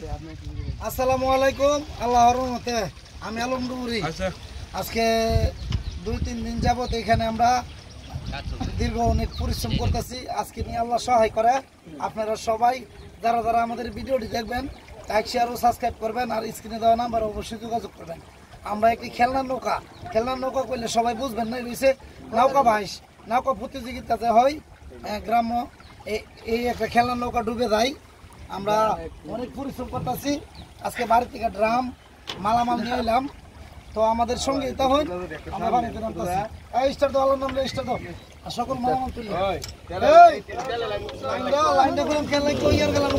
আসসালামু আলাইকুম। আল্লাহর রহমতে আমি আলমডুরি। আজকে 2-3 দিন যাবত এখানে আমরা দীর্ঘ অনেক পরিশ্রম করতেছি। আজকে নিয়ে আল্লাহ সহায় করে আপনারা সবাই যারা যারা আমাদের ভিডিওটি দেখবেন লাইক শেয়ার ও সাবস্ক্রাইব করবেন, আর স্ক্রিনে দেওয়া নাম্বার অবশ্যই যোগাযোগ করবেন। আমরা একটি খেলনার নৌকা করলে সবাই বুঝবেন না, রয়েছে নৌকা বাইশ নৌকা প্রতিযোগিতাতে হয় গ্রাম্য এই একটা খেলনার নৌকা ডুবে যায়। আমরা অনেক পরিশ্রম করতেছি। আজকে বাড়ি থেকে ড্রাম মালামাল নিয়ে এলাম, তো আমাদের সঙ্গে এটা হয় আমরা বাড়িতে নামতেছি। স্টার দাও, আল্লাহর নামে স্টার দাও, আর সকল মালামাল তুলি লাইনটা করলাম খেলা কই আর গেলাম